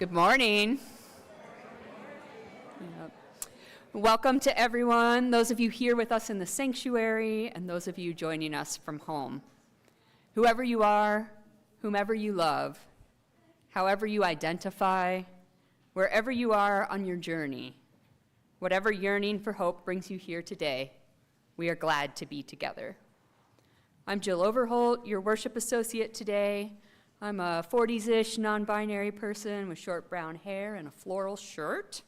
Good morning. Yep. Welcome to everyone, those of you here with us in the sanctuary and those of you joining us from home. Whoever you are, whomever you love, however you identify, wherever you are on your journey, whatever yearning for hope brings you here today, we are glad to be together. I'm Jill Overholt, your worship associate today. I'm a 40s-ish non-binary person with short brown hair and a floral shirt.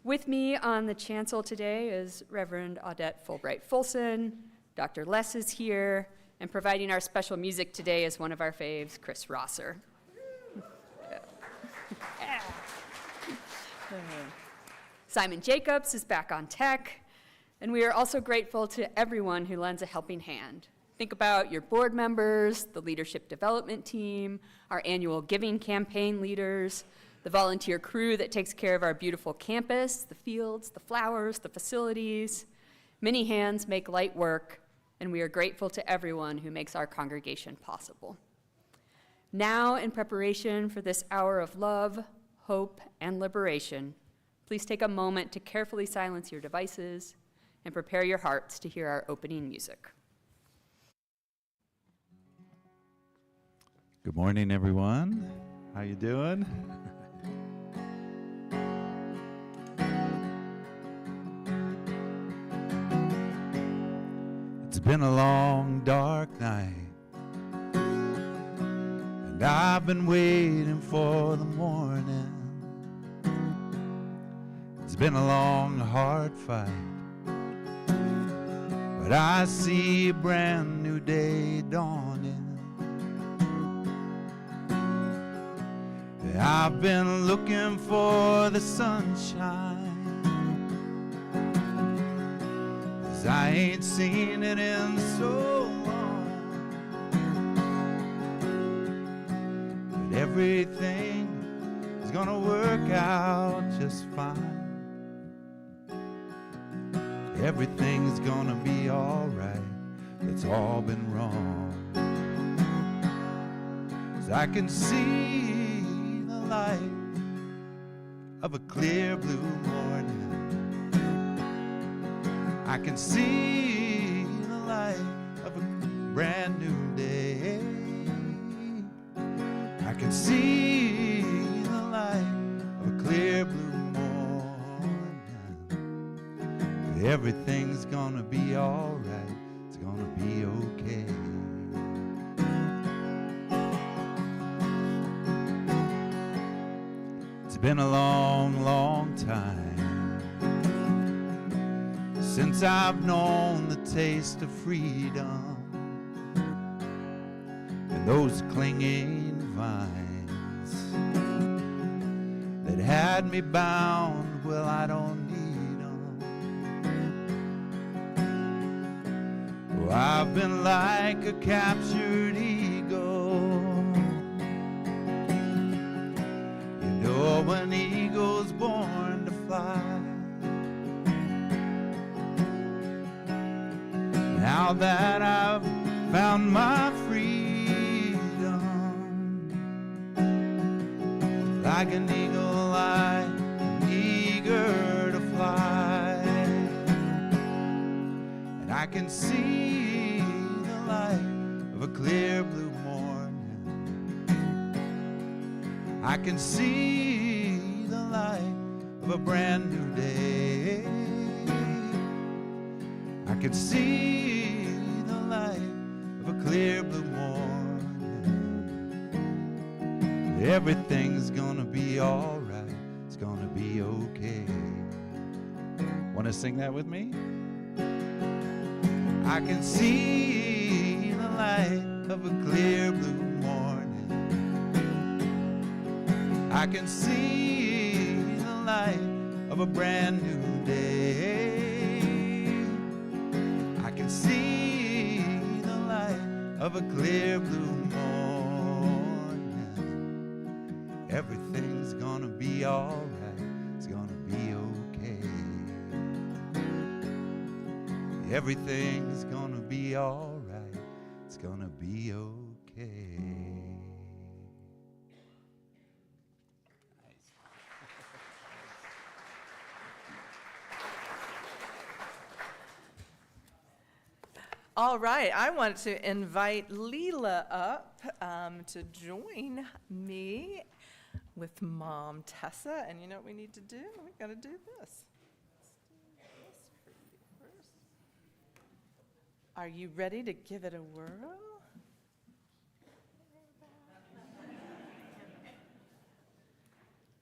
With me on the chancel today is Reverend Audette Fulbright Fulson. Dr. Les is here, and providing our special music today is one of our faves, Chris Rosser. Yeah. Simon Jacobs is back on tech, and we are also grateful to everyone who lends a helping hand. Think about your board members, the leadership development team, our annual giving campaign leaders, the volunteer crew that takes care of our beautiful campus, the fields, the flowers, the facilities. Many hands make light work, and we are grateful to everyone who makes our congregation possible. Now, in preparation for this hour of love, hope, and liberation, please take a moment to carefully silence your devices and prepare your hearts to hear our opening music. Good morning, everyone. How you doing? It's been a long, dark night, and I've been waiting for the morning. It's been a long, hard fight, but I see a brand new day dawning. I've been looking for the sunshine, 'cause I ain't seen it in so long. But everything is gonna work out just fine. Everything's gonna be alright. It's all been wrong. 'Cause I can see light of a clear blue morning. I can see the light of a brand new day. I can see the light of a clear blue morning. Everything's gonna be all right. It's gonna be okay. It's been a long, long time since I've known the taste of freedom and those clinging vines that had me bound. Well, I don't need them. Oh, I've been like a captured eagle. Oh, an eagle's born to fly. Now that I've found my freedom, like an eagle I'm eager to fly. And I can see the light of a clear blue morning. I can see the light of a brand new day. I can see the light of a clear blue morning. Everything's gonna be all right. It's gonna be okay. Want to sing that with me? I can see the light of a clear blue morning. I can see the light of a brand new day. I can see the light of a clear blue morning. Everything's gonna be all right. It's gonna be okay. Everything's gonna be all right. It's gonna be okay. All right, I want to invite Leela up to join me with Mom Tessa. And you know what we need to do? We got to do this. Let's do this for you first. Are you ready to give it a whirl?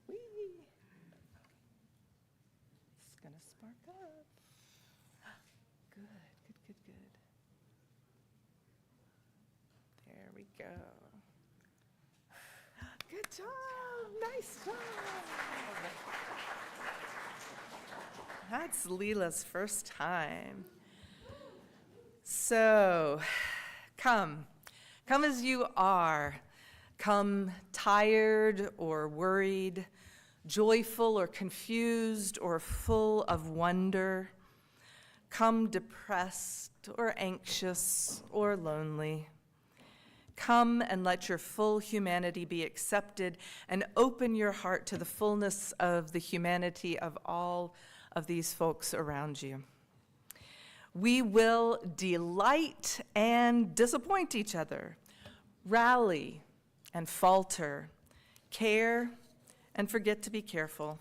Whee! It's gonna spark up. Good, good, good, good. There we go. Good job, nice job. That's Leela's first time. So, come as you are. Come tired or worried, joyful or confused or full of wonder. Come depressed or anxious or lonely. Come and let your full humanity be accepted and open your heart to the fullness of the humanity of all of these folks around you. We will delight and disappoint each other, rally and falter, care and forget to be careful.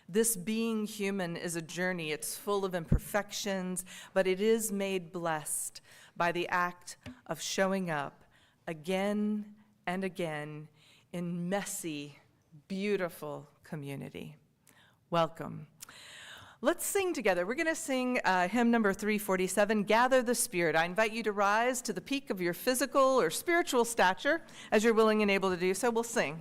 This being human is a journey. It's full of imperfections, but it is made blessed by the act of showing up again and again in messy, beautiful community. Welcome. Let's sing together. We're going to sing hymn number 347, Gather the Spirit. I invite you to rise to the peak of your physical or spiritual stature as you're willing and able to do so. We'll sing.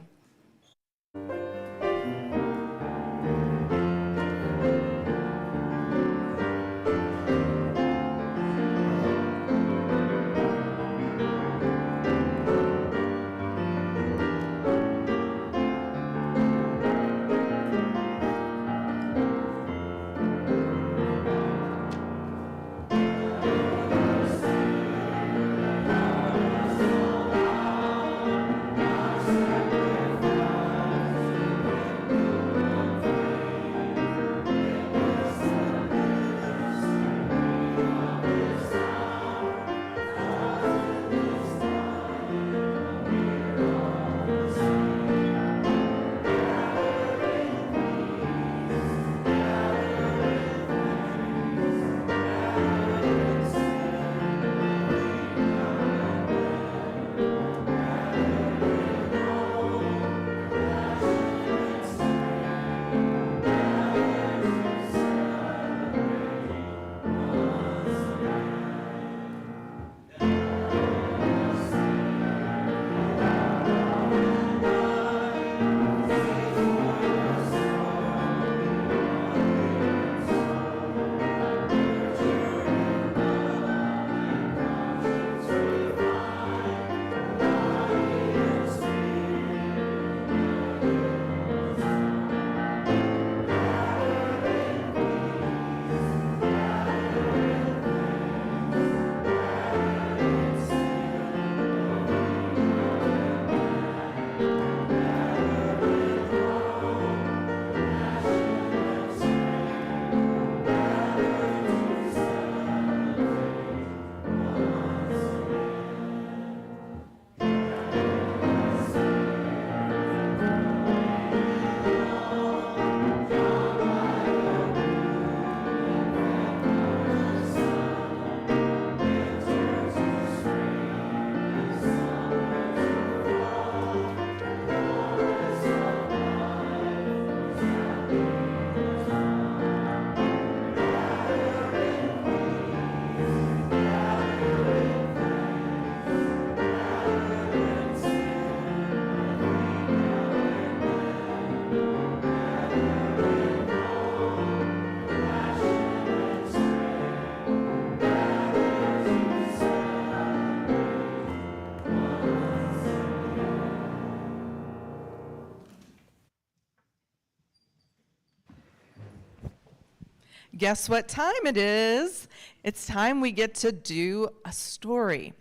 Guess what time it is? It's time we get to do a story.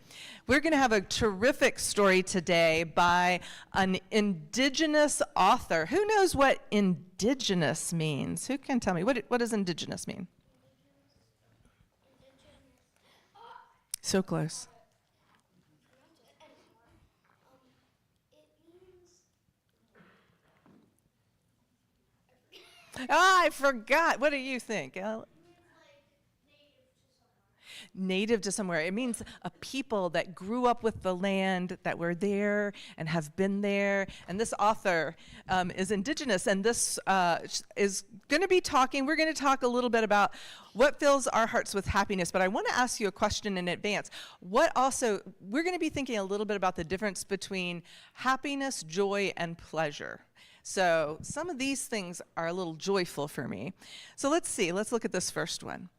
We're going to have a terrific story today by an indigenous author. Who knows what indigenous means? Who can tell me? What does indigenous mean? So close. I forgot. What do you think? Native to somewhere. It means a people that grew up with the land, that were there and have been there. And this author is indigenous, and this is going to be talking. We're going to talk a little bit about what fills our hearts with happiness. But I want to ask you a question in advance. We're going to be thinking a little bit about the difference between happiness, joy, and pleasure. So some of these things are a little joyful for me. So let's see. Let's look at this first one.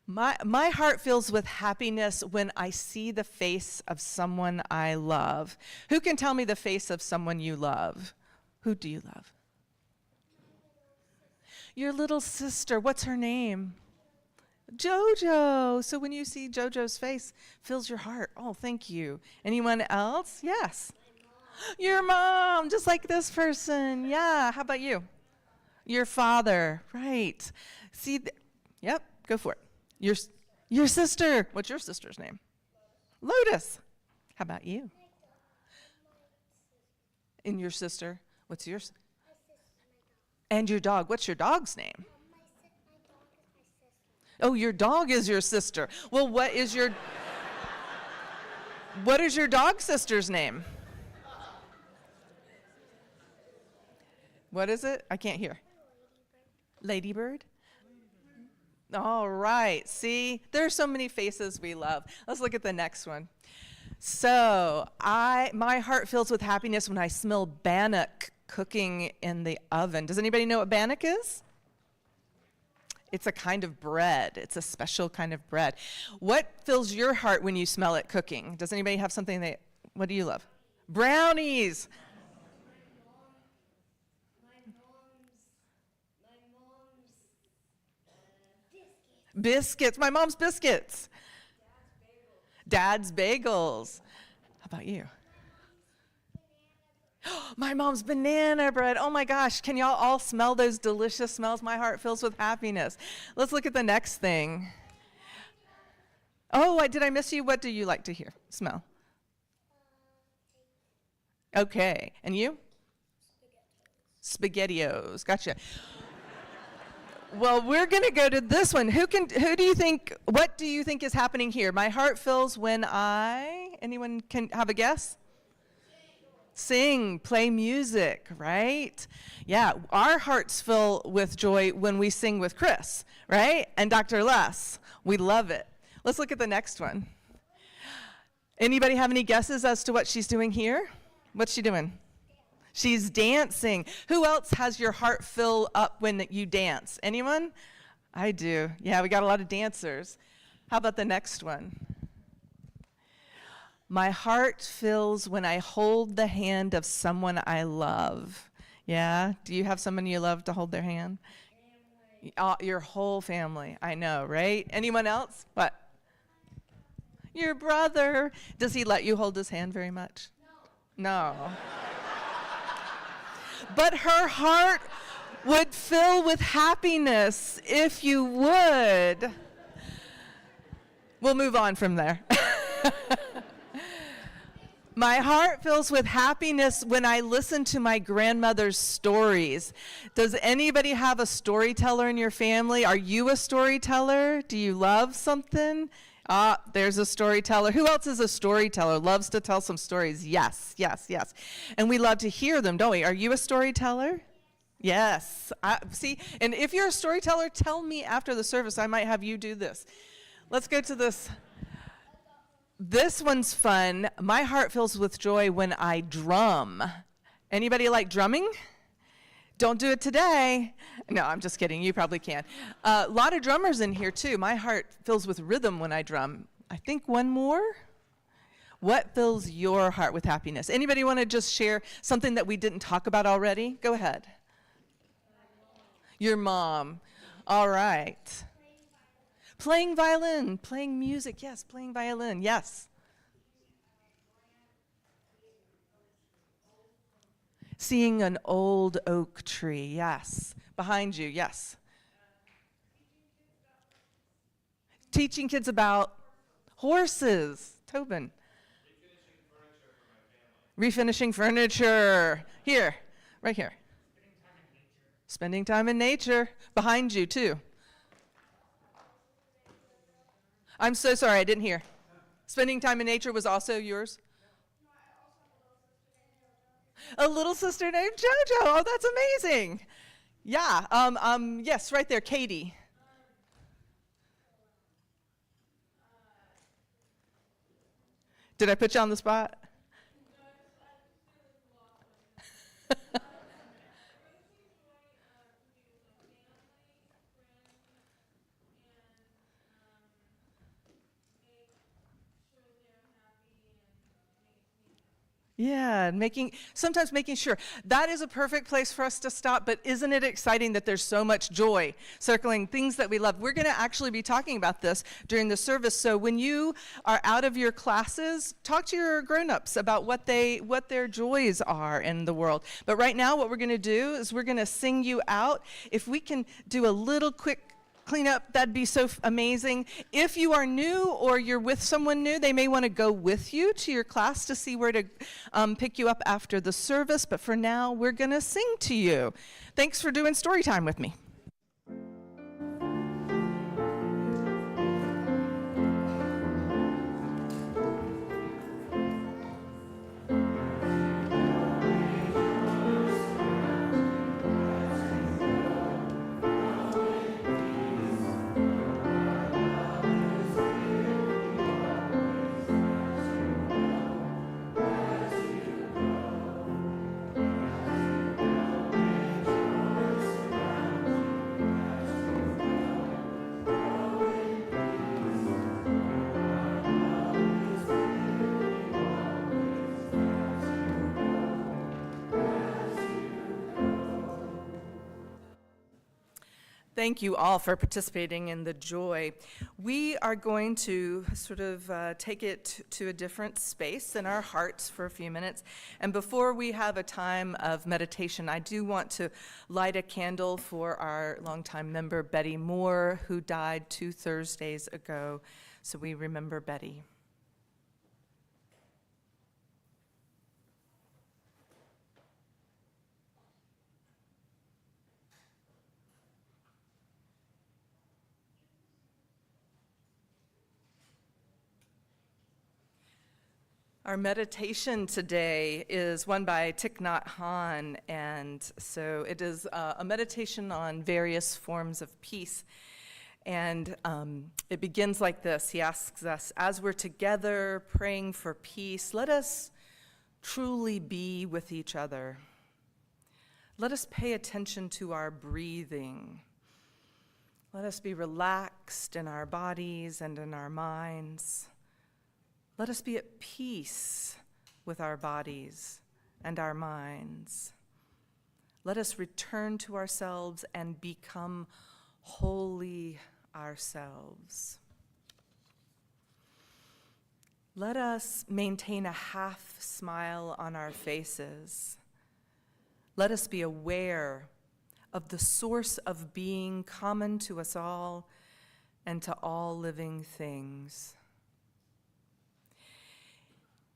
My heart fills with happiness when I see the face of someone I love. Who can tell me the face of someone you love? Who do you love? Your little sister. What's her name? Jojo. So when you see Jojo's face, fills your heart. Oh, thank you. Anyone else? Yes. Your mom, just like this person. Yeah. How about you? Your father. Right. See, yep, go for it. Your sister. What's your sister's name? Lotus. How about you? And your sister. What's yours? And your dog. What's your dog's name? Oh, your dog is your sister. Well, what is your dog sister's name? What is it? I can't hear. Ladybird? All right. See, there are so many faces we love. Let's look at the next one. So, my heart fills with happiness when I smell bannock cooking in the oven. Does anybody know what bannock is? It's a kind of bread. It's a special kind of bread. What fills your heart when you smell it cooking? Does anybody have something what do you love? Brownies. Biscuits. My mom's biscuits. Dad's bagels. How about you? My mom's banana bread. Oh my gosh. Can y'all all smell those delicious smells? My heart fills with happiness. Let's look at the next thing. Oh, did I miss you? What do you like to smell? Okay. And you? SpaghettiOs. Gotcha. Well, we're going to go to this one. What do you think is happening here? My heart fills when anyone can have a guess? Sing, play music, right? Yeah, our hearts fill with joy when we sing with Chris, right? And Dr. Les. We love it. Let's look at the next one. Anybody have any guesses as to what she's doing here? What's she doing? She's dancing. Who else has your heart fill up when you dance? Anyone? I do. Yeah, we got a lot of dancers. How about the next one? My heart fills when I hold the hand of someone I love. Yeah? Do you have someone you love to hold their hand? Your whole family. I know, right? Anyone else? What? Your brother. Does he let you hold his hand very much? No. But her heart would fill with happiness if you would. We'll move on from there. My heart fills with happiness when I listen to my grandmother's stories. Does anybody have a storyteller in your family? Are you a storyteller? Do you love something? There's a storyteller. Who else is a storyteller? Loves to tell some stories. Yes, yes, yes. And we love to hear them, don't we? Are you a storyteller? Yes. See, and if you're a storyteller, tell me after the service. I might have you do this. Let's go to this. This one's fun. My heart fills with joy when I drum. Anybody like drumming? Don't do it today. No, I'm just kidding. You probably can. A lot of drummers in here, too. My heart fills with rhythm when I drum. I think one more. What fills your heart with happiness? Anybody want to just share something that we didn't talk about already? Go ahead. Your mom. All right. Playing violin. Playing music. Yes, playing violin. Yes. Seeing an old oak tree, yes. Behind you, yes. Teaching kids about Horses. Tobin. Refinishing furniture. Here, right here. Spending time in nature. Behind you, too. I'm so sorry, I didn't hear. Spending time in nature was also yours? A little sister named JoJo. Oh, that's amazing. Yeah, yes, right there, Katie. Did I put you on the spot? Yeah, sometimes making sure. That is a perfect place for us to stop, but isn't it exciting that there's so much joy circling things that we love? We're going to actually be talking about this during the service. So when you are out of your classes, talk to your grown-ups about what their joys are in the world. But right now what we're going to do is we're going to sing you out. If we can do a little quick cleanup, that'd be so amazing. If you are new or you're with someone new, they may want to go with you to your class to see where to pick you up after the service. But for now, we're going to sing to you. Thanks for doing story time with me. Thank you all for participating in the joy. We are going to sort of take it to a different space in our hearts for a few minutes. And before we have a time of meditation, I do want to light a candle for our longtime member, Betty Moore, who died 2 Thursdays ago. So we remember Betty. Our meditation today is one by Thich Nhat Hanh, and so it is a meditation on various forms of peace. And it begins like this. He asks us, as we're together praying for peace, let us truly be with each other. Let us pay attention to our breathing. Let us be relaxed in our bodies and in our minds. Let us be at peace with our bodies and our minds. Let us return to ourselves and become wholly ourselves. Let us maintain a half smile on our faces. Let us be aware of the source of being common to us all and to all living things.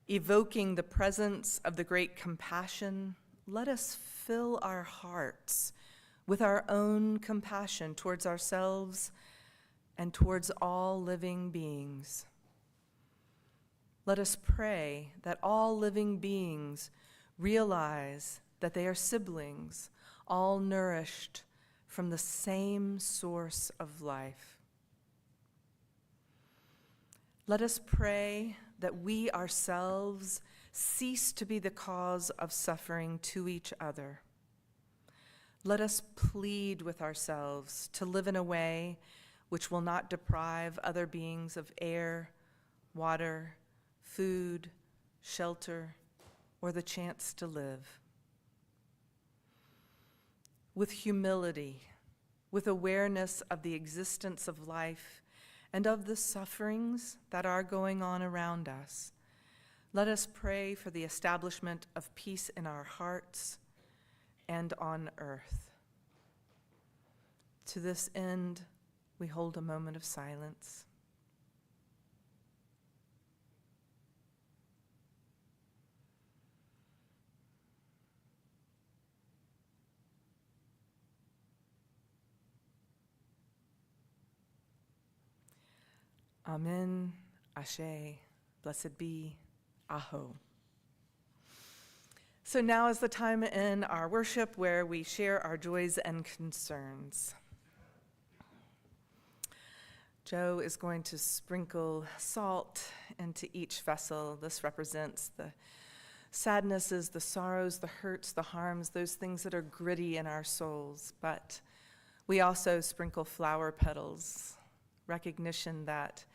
Evoking the presence of the great compassion, let us fill our hearts with our own compassion towards ourselves and towards all living beings. Let us pray that all living beings realize that they are siblings, all nourished from the same source of life. Let us pray that we ourselves cease to be the cause of suffering to each other. Let us plead with ourselves to live in a way which will not deprive other beings of air, water, food, shelter, or the chance to live. With humility, with awareness of the existence of life, and of the sufferings that are going on around us, let us pray for the establishment of peace in our hearts and on earth. To this end, we hold a moment of silence. Amen, Ashe, blessed be, Aho. So now is the time in our worship where we share our joys and concerns. Joe is going to sprinkle salt into each vessel. This represents the sadnesses, the sorrows, the hurts, the harms, those things that are gritty in our souls. But we also sprinkle flower petals, recognition that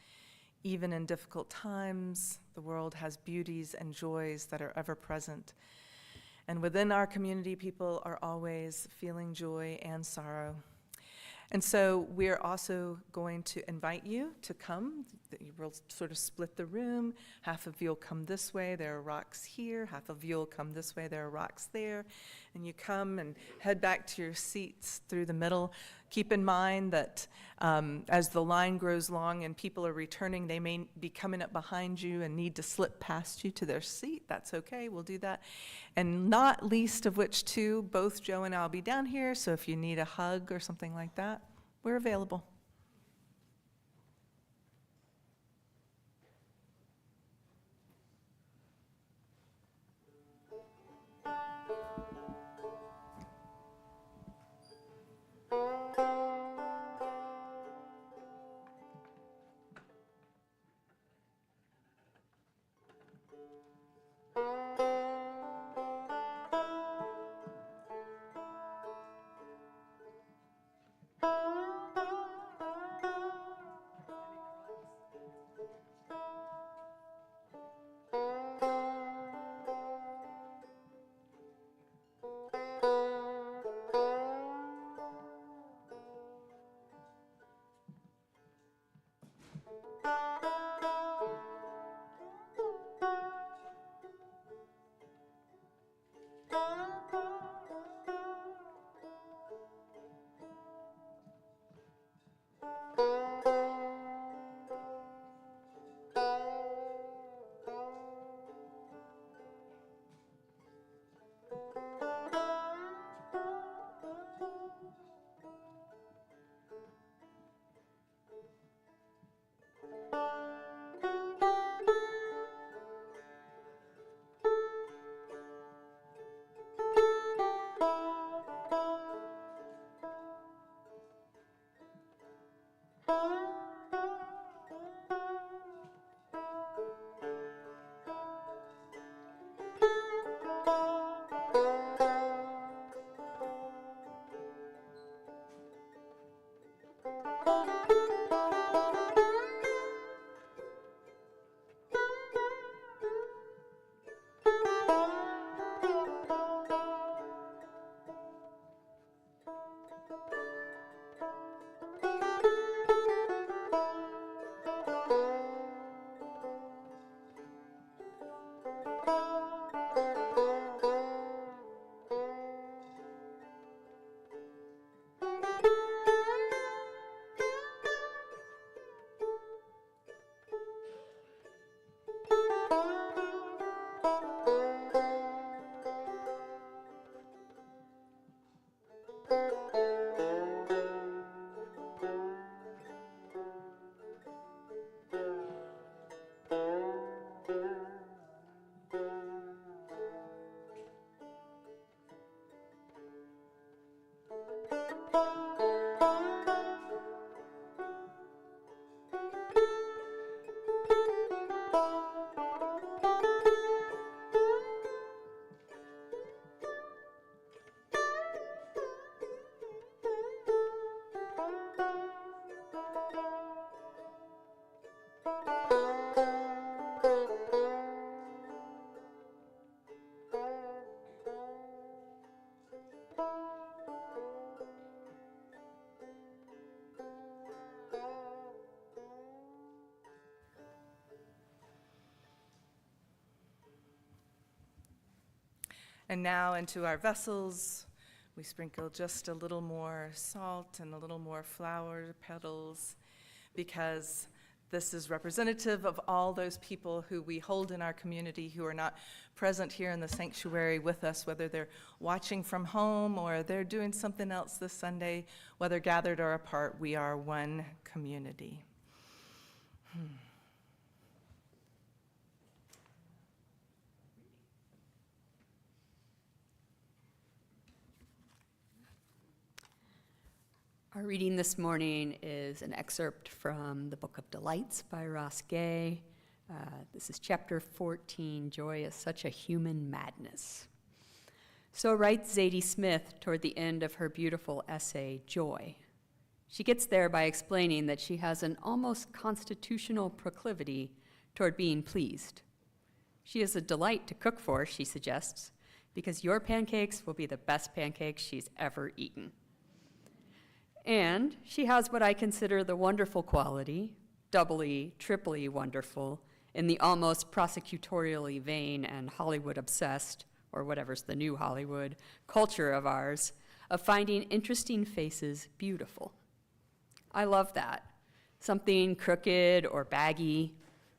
even in difficult times, the world has beauties and joys that are ever present. And within our community, people are always feeling joy and sorrow. And so we're also going to invite you to come. We'll sort of split the room. Half of you will come this way. There are rocks here. Half of you will come this way. There are rocks there. And you come and head back to your seats through the middle. Keep in mind that as the line grows long and people are returning, they may be coming up behind you and need to slip past you to their seat. That's okay. We'll do that. And not least of which, too, both Joe and I will be down here. So if you need a hug or something like that, we're available. And now into our vessels, we sprinkle just a little more salt and a little more flower petals, because this is representative of all those people who we hold in our community who are not present here in the sanctuary with us, whether they're watching from home or they're doing something else this Sunday, whether gathered or apart, we are one community. Our reading this morning is an excerpt from the Book of Delights by Ross Gay. This is chapter 14, Joy is Such a Human Madness. So writes Zadie Smith toward the end of her beautiful essay, Joy. She gets there by explaining that she has an almost constitutional proclivity toward being pleased. She is a delight to cook for, she suggests, because your pancakes will be the best pancakes she's ever eaten. And she has what I consider the wonderful quality, doubly, triply wonderful, in the almost prosecutorially vain and Hollywood-obsessed, or whatever's the new Hollywood, culture of ours, of finding interesting faces beautiful. I love that. Something crooked or baggy,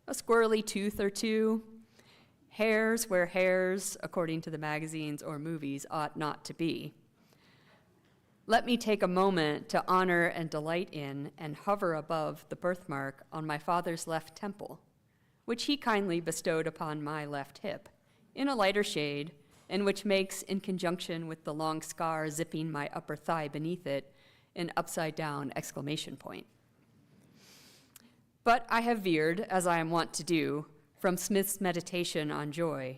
a squirrely tooth or two, hairs where hairs, according to the magazines or movies, ought not to be. Let me take a moment to honor and delight in and hover above the birthmark on my father's left temple, which he kindly bestowed upon my left hip, in a lighter shade, and which makes, in conjunction with the long scar zipping my upper thigh beneath it, an upside-down exclamation point. But I have veered, as I am wont to do, from Smith's meditation on joy,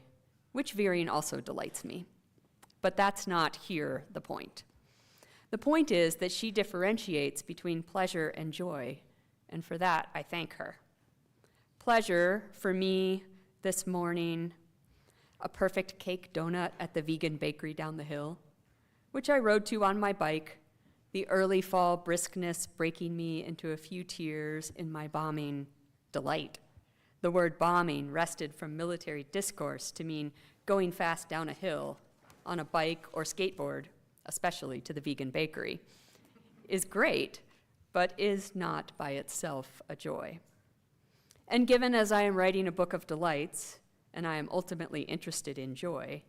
which veering also delights me. But that's not here the point. The point is that she differentiates between pleasure and joy, and for that I thank her. Pleasure, for me, this morning, a perfect cake donut at the vegan bakery down the hill, which I rode to on my bike, the early fall briskness breaking me into a few tears in my bombing delight. The word bombing wrested from military discourse to mean going fast down a hill on a bike or skateboard, especially to the vegan bakery, is great, but is not by itself a joy. And given as I am writing a book of delights, and I am ultimately interested in joy,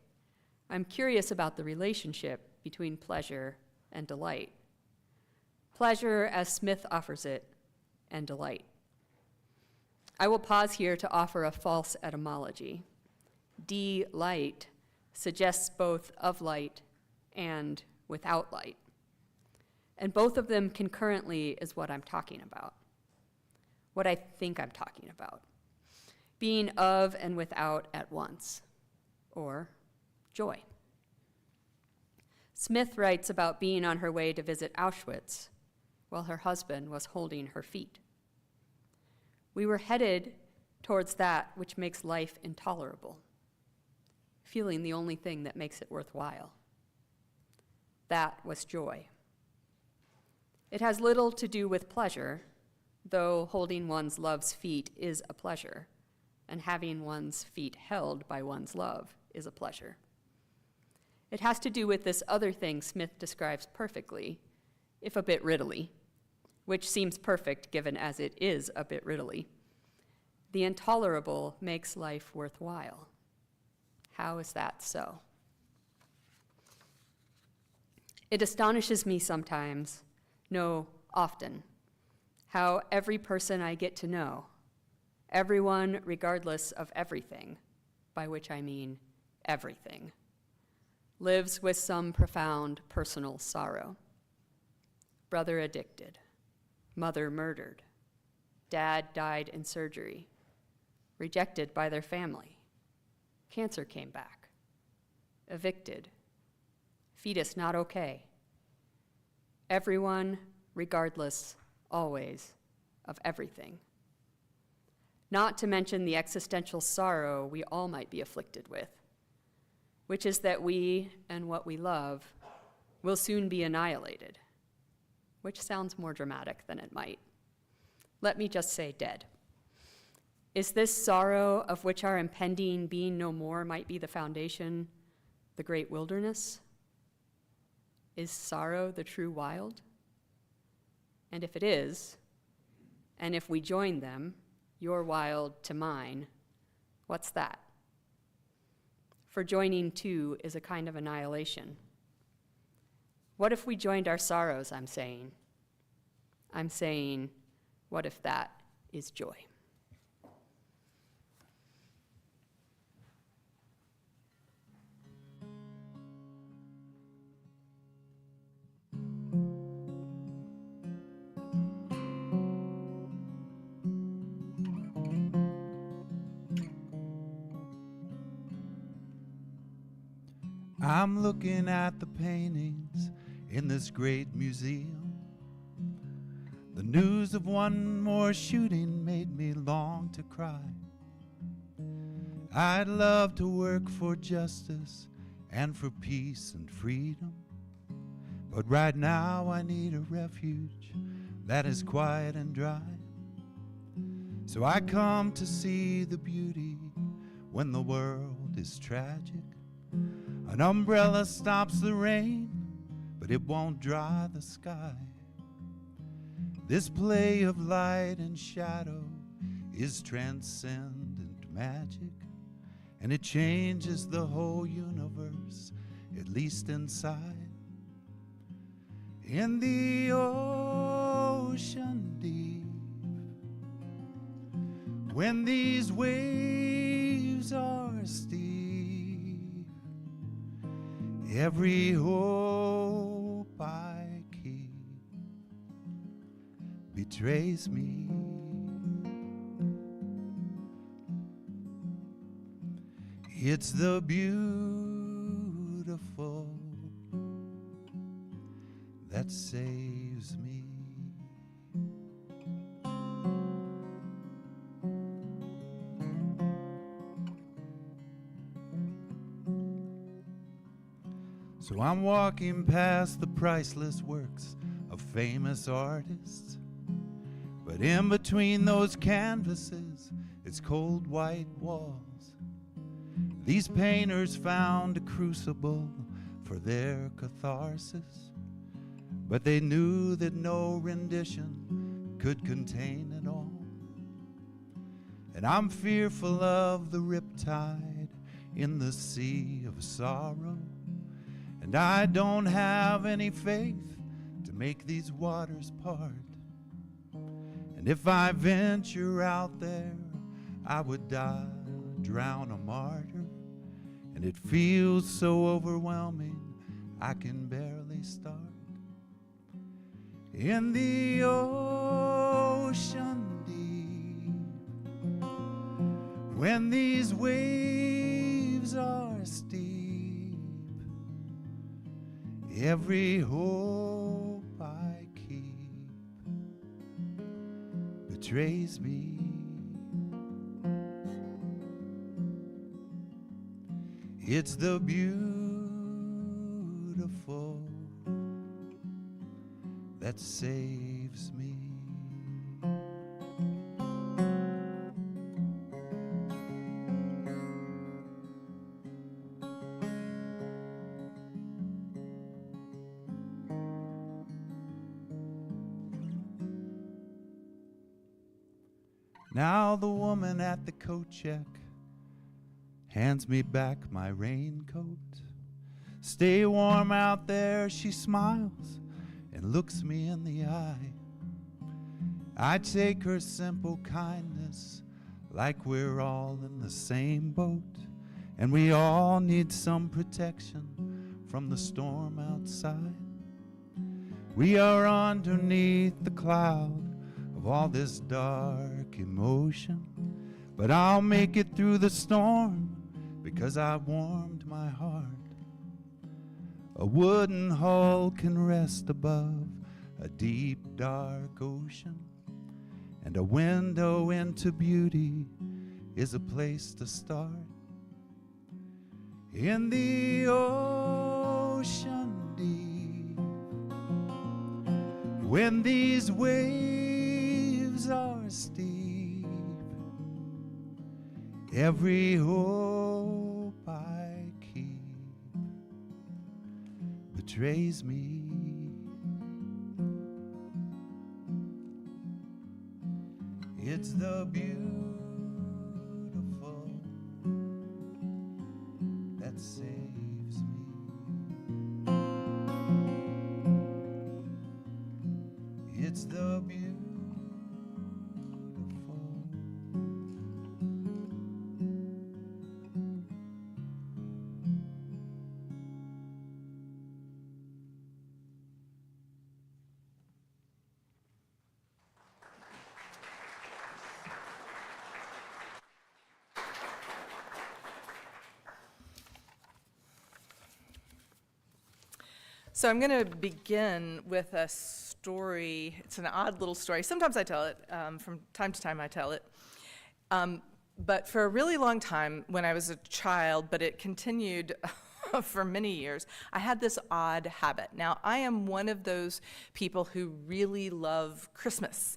I'm curious about the relationship between pleasure and delight. Pleasure as Smith offers it, and delight. I will pause here to offer a false etymology. Delight suggests both of light and without light. And both of them concurrently is what I'm talking about, what I think I'm talking about. Being of and without at once, or joy. Smith writes about being on her way to visit Auschwitz while her husband was holding her feet. We were headed towards that which makes life intolerable, feeling the only thing that makes it worthwhile. That was joy. It has little to do with pleasure, though holding one's love's feet is a pleasure, and having one's feet held by one's love is a pleasure. It has to do with this other thing Smith describes perfectly, if a bit riddly, which seems perfect given as it is a bit riddly. The intolerable makes life worthwhile. How is that so? It astonishes me sometimes, no, often, how every person I get to know, everyone regardless of everything, by which I mean everything, lives with some profound personal sorrow. Brother addicted, mother murdered, dad died in surgery, rejected by their family, cancer came back, evicted, fetus not okay. Everyone, regardless, always, of everything. Not to mention the existential sorrow we all might be afflicted with, which is that we and what we love will soon be annihilated, which sounds more dramatic than it might. Let me just say dead. Is this sorrow of which our impending being no more might be the foundation, the great wilderness? Is sorrow the true wild? And if it is, and if we join them, your wild to mine, what's that? For joining two is a kind of annihilation. What if we joined our sorrows, I'm saying? I'm saying, what if that is joy? I'm looking at the paintings in this great museum. The news of one more shooting made me long to cry. I'd love to work for justice and for peace and freedom, but right now I need a refuge that is quiet and dry. So I come to see the beauty when the world is tragic. An umbrella stops the rain, but it won't dry the sky. This play of light and shadow is transcendent magic, and it changes the whole universe, at least inside. In the ocean deep, when these waves are steep, every hope I keep betrays me. It's the beautiful that saves me. So I'm walking past the priceless works of famous artists, but in between those canvases, it's cold white walls. These painters found a crucible for their catharsis, but they knew that no rendition could contain it all. And I'm fearful of the riptide in the sea of sorrow, and I don't have any faith to make these waters part. And if I venture out there, I would die, drown a martyr. And it feels so overwhelming, I can barely start. In the ocean deep, when these waves are steep, every hope I keep betrays me. It's the beautiful that saves me. Now the woman at the coat check hands me back my raincoat. Stay warm out there, she smiles and looks me in the eye. I take her simple kindness like we're all in the same boat, and we all need some protection from the storm outside. We are underneath the cloud of all this dark emotion, but I'll make it through the storm because I warmed my heart. A wooden hull can rest above a deep, dark ocean, and a window into beauty is a place to start. In the ocean deep, when these waves are steep, every hope I keep betrays me. It's the beautiful that saves me. It's the beautiful. So I'm going to begin with a story. It's an odd little story. Sometimes I tell it. From time to time I tell it. But for a really long time, when I was a child, but it continued for many years, I had this odd habit. Now, I am one of those people who really love Christmas.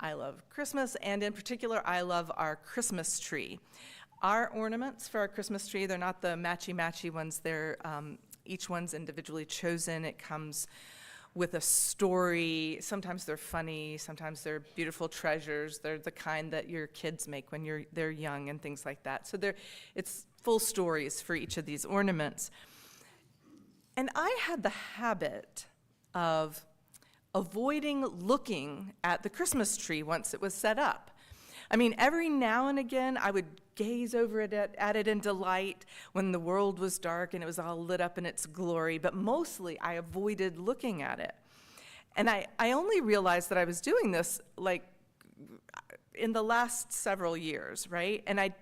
I love Christmas, and in particular, I love our Christmas tree. Our ornaments for our Christmas tree, they're not the matchy-matchy ones. They're each one's individually chosen. It comes with a story. Sometimes they're funny. Sometimes they're beautiful treasures. They're the kind that your kids make when they're young and things like that. So it's full stories for each of these ornaments. And I had the habit of avoiding looking at the Christmas tree once it was set up. I mean, every now and again, I would gaze over it at it in delight when the world was dark and it was all lit up in its glory, but mostly I avoided looking at it. And I only realized that I was doing this, like, in the last several years, right? And I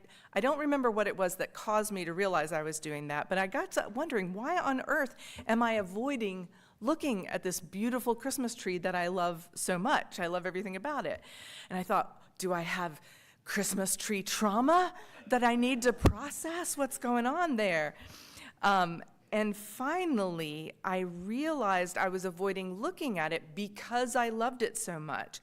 don't remember what it was that caused me to realize I was doing that, but I got to wondering, why on earth am I avoiding looking at this beautiful Christmas tree that I love so much? I love everything about it. And I thought, do I have Christmas tree trauma that I need to process? What's going on there? And finally, I realized I was avoiding looking at it because I loved it so much.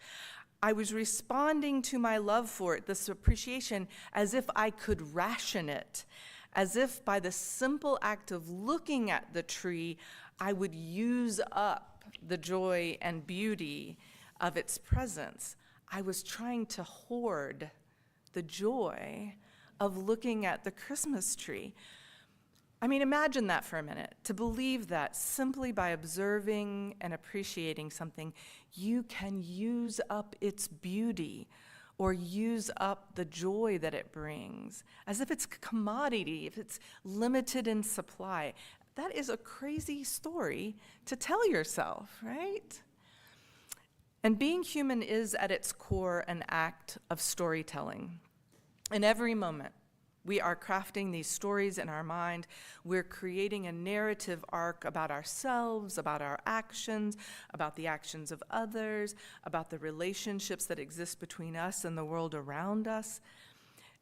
I was responding to my love for it, this appreciation, as if I could ration it, as if by the simple act of looking at the tree, I would use up the joy and beauty of its presence. I was trying to hoard the joy of looking at the Christmas tree. I mean, imagine that for a minute. To believe that simply by observing and appreciating something, you can use up its beauty or use up the joy that it brings, as if it's a commodity, if it's limited in supply. That is a crazy story to tell yourself, right? And being human is, at its core, an act of storytelling. In every moment, we are crafting these stories in our mind. We're creating a narrative arc about ourselves, about our actions, about the actions of others, about the relationships that exist between us and the world around us.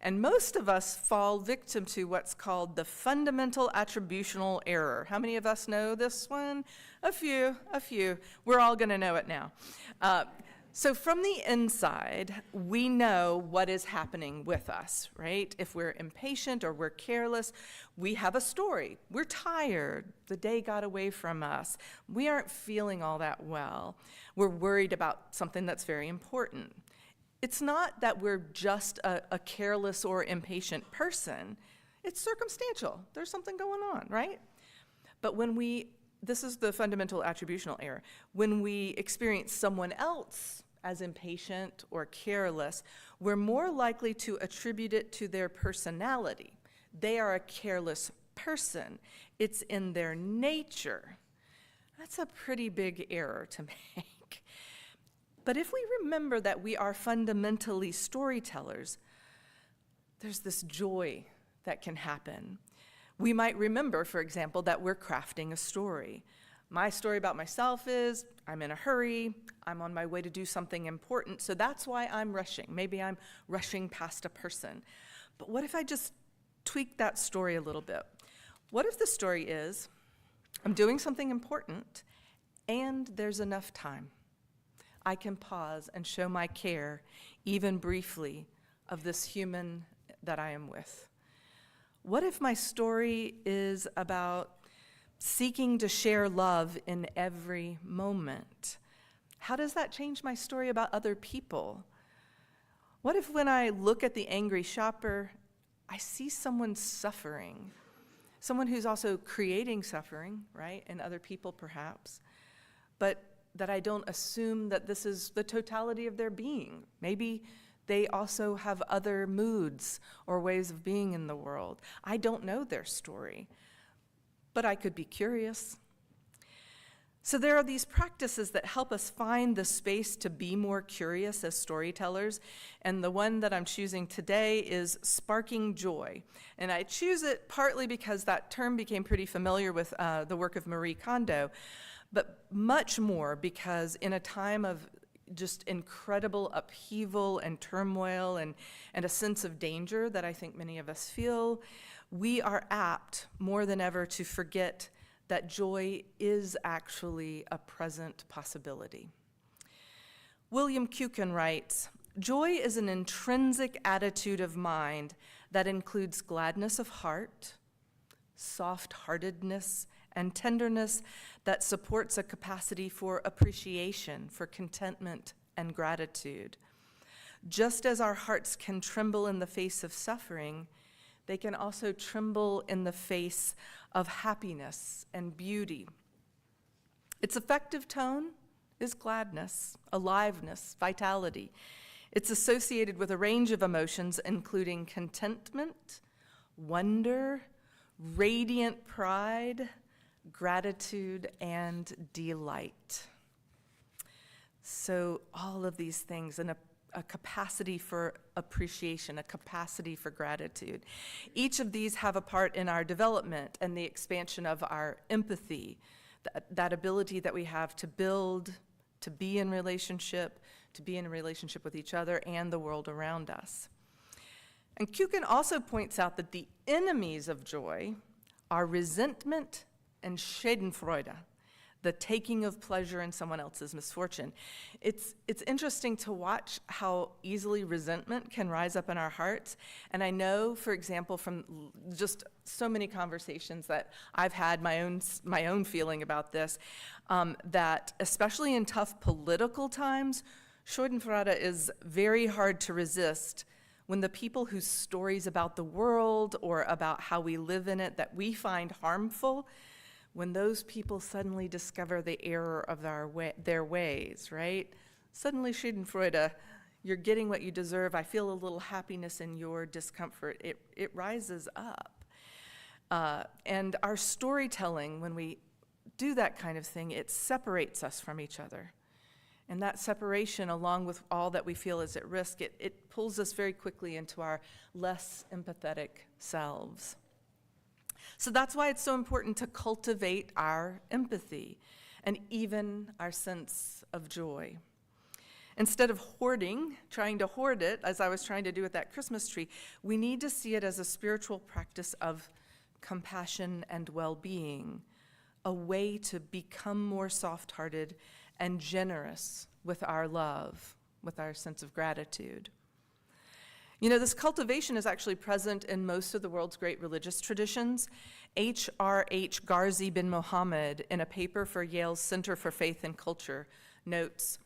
And most of us fall victim to what's called the fundamental attributional error. How many of us know this one? A few. We're all going to know it now. So from the inside, we know what is happening with us, right? If we're impatient or we're careless, we have a story. We're tired. The day got away from us. We aren't feeling all that well. We're worried about something that's very important. It's not that we're just a careless or impatient person. It's circumstantial. There's something going on, right? But this is the fundamental attributional error. When we experience someone else as impatient or careless, we're more likely to attribute it to their personality. They are a careless person. It's in their nature. That's a pretty big error to make. But if we remember that we are fundamentally storytellers, there's this joy that can happen. We might remember, for example, that we're crafting a story. My story about myself is, I'm in a hurry, I'm on my way to do something important, so that's why I'm rushing. Maybe I'm rushing past a person. But what if I just tweak that story a little bit? What if the story is, I'm doing something important, and there's enough time? I can pause and show my care, even briefly, of this human that I am with. What if my story is about seeking to share love in every moment? How does that change my story about other people? What if when I look at the angry shopper, I see someone suffering, someone who's also creating suffering, right, in other people perhaps, but that I don't assume that this is the totality of their being. Maybe they also have other moods or ways of being in the world. I don't know their story, but I could be curious. So there are these practices that help us find the space to be more curious as storytellers, and the one that I'm choosing today is sparking joy. And I choose it partly because that term became pretty familiar with the work of Marie Kondo, but much more because in a time of just incredible upheaval and turmoil and a sense of danger that I think many of us feel, we are apt more than ever to forget that joy is actually a present possibility. William Kukin writes, "Joy is an intrinsic attitude of mind that includes gladness of heart, soft-heartedness, and tenderness that supports a capacity for appreciation, for contentment and gratitude. Just as our hearts can tremble in the face of suffering, they can also tremble in the face of happiness and beauty." Its effective tone is gladness, aliveness, vitality. It's associated with a range of emotions, including contentment, wonder, radiant pride, gratitude, and delight. So all of these things, and a capacity for appreciation, a capacity for gratitude. Each of these have a part in our development and the expansion of our empathy, that ability that we have to build, to be in relationship with each other and the world around us. And Kukin also points out that the enemies of joy are resentment and Schadenfreude, the taking of pleasure in someone else's misfortune. It's interesting to watch how easily resentment can rise up in our hearts. And I know, for example, from just so many conversations that I've had, my own feeling about this, that especially in tough political times, Schadenfreude is very hard to resist when the people whose stories about the world or about how we live in it that we find harmful, when those people suddenly discover the error of their ways, right? Suddenly, Schadenfreude, you're getting what you deserve. I feel a little happiness in your discomfort. It rises up. And our storytelling, when we do that kind of thing, it separates us from each other. And that separation, along with all that we feel is at risk, it pulls us very quickly into our less empathetic selves. So that's why it's so important to cultivate our empathy and even our sense of joy. Instead of trying to hoard it, as I was trying to do with that Christmas tree, we need to see it as a spiritual practice of compassion and well-being, a way to become more soft-hearted and generous with our love, with our sense of gratitude. You know, this cultivation is actually present in most of the world's great religious traditions. H.R.H. Gharzi bin Mohammed, in a paper for Yale's Center for Faith and Culture, notes,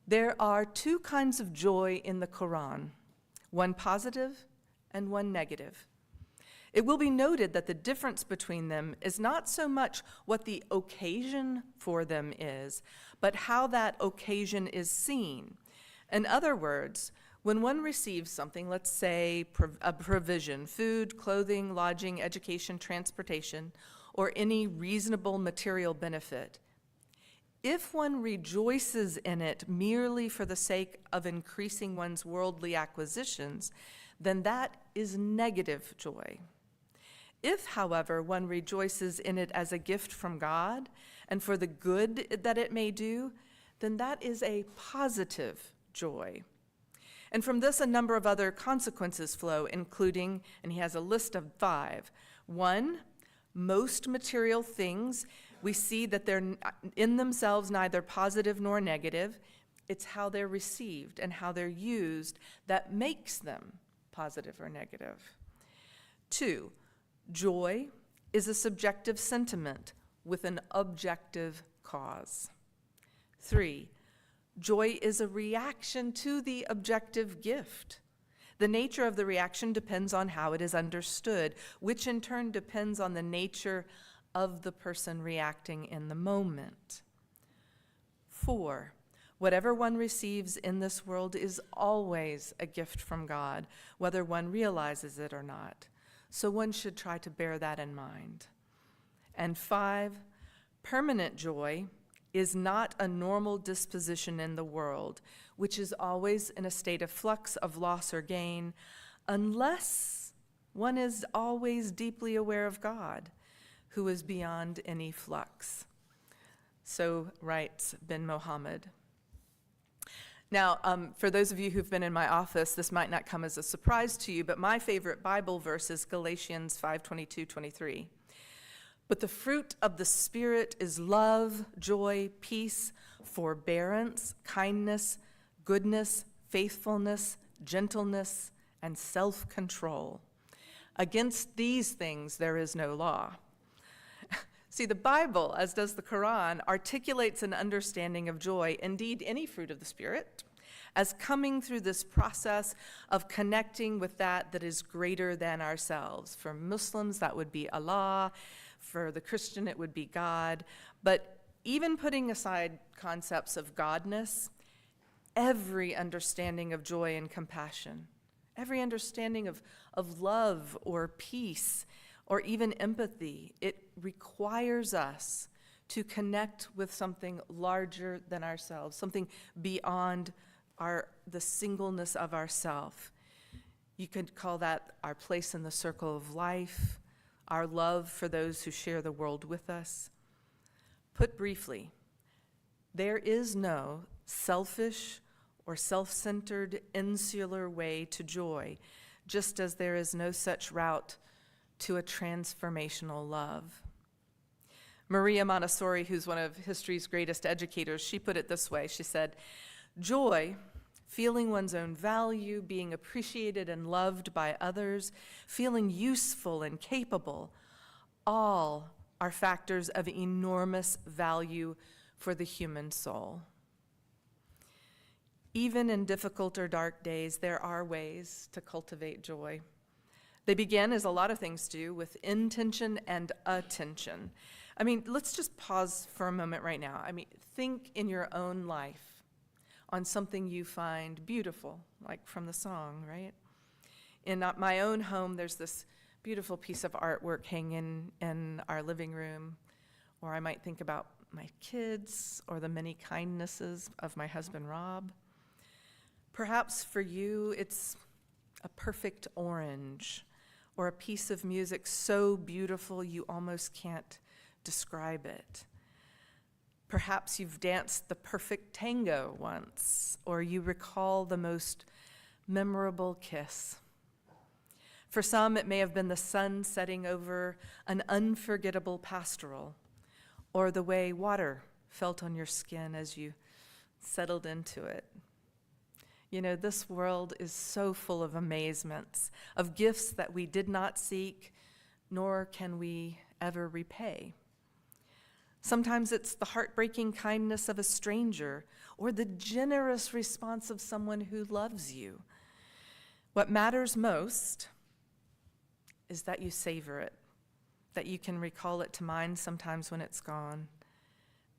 "There are two kinds of joy in the Quran, one positive and one negative. It will be noted that the difference between them is not so much what the occasion for them is, but how that occasion is seen. In other words, when one receives something, let's say a provision, food, clothing, lodging, education, transportation, or any reasonable material benefit, if one rejoices in it merely for the sake of increasing one's worldly acquisitions, then that is negative joy. If, however, one rejoices in it as a gift from God and for the good that it may do, then that is a positive joy." And from this, a number of other consequences flow, including, and he has a list of 5. 1, most material things, we see that they're in themselves neither positive nor negative. It's how they're received and how they're used that makes them positive or negative. 2, joy is a subjective sentiment with an objective cause. 3, joy is a reaction to the objective gift. The nature of the reaction depends on how it is understood, which in turn depends on the nature of the person reacting in the moment. 4, whatever one receives in this world is always a gift from God, whether one realizes it or not. So one should try to bear that in mind. And 5, permanent joy is not a normal disposition in the world, which is always in a state of flux of loss or gain, unless one is always deeply aware of God, who is beyond any flux. So writes bin Mohammed. Now, for those of you who've been in my office, this might not come as a surprise to you, but my favorite Bible verse is Galatians 5:22-23. But the fruit of the Spirit is love, joy, peace, forbearance, kindness, goodness, faithfulness, gentleness, and self-control. Against these things there is no law. See, the Bible, as does the Quran, articulates an understanding of joy, indeed any fruit of the Spirit, as coming through this process of connecting with that is greater than ourselves. For Muslims, that would be Allah. For the Christian, it would be God. But even putting aside concepts of godness, every understanding of joy and compassion, every understanding of love or peace, or even empathy, it requires us to connect with something larger than ourselves, something beyond the singleness of ourself. You could call that our place in the circle of life, our love for those who share the world with us. Put briefly, there is no selfish or self-centered, insular way to joy, just as there is no such route to a transformational love. Maria Montessori, who's one of history's greatest educators, she put it this way. She said, joy, feeling one's own value, being appreciated and loved by others, feeling useful and capable, all are factors of enormous value for the human soul. Even in difficult or dark days, there are ways to cultivate joy. They begin, as a lot of things do, with intention and attention. I mean, let's just pause for a moment right now. I mean, think in your own life on something you find beautiful, like from the song, right? In my own home, there's this beautiful piece of artwork hanging in our living room, or I might think about my kids or the many kindnesses of my husband, Rob. Perhaps for you, it's a perfect orange, or a piece of music so beautiful you almost can't describe it. Perhaps you've danced the perfect tango once, or you recall the most memorable kiss. For some, it may have been the sun setting over an unforgettable pastoral, or the way water felt on your skin as you settled into it. You know, this world is so full of amazements, of gifts that we did not seek, nor can we ever repay. Sometimes it's the heartbreaking kindness of a stranger, or the generous response of someone who loves you. What matters most is that you savor it, that you can recall it to mind sometimes when it's gone,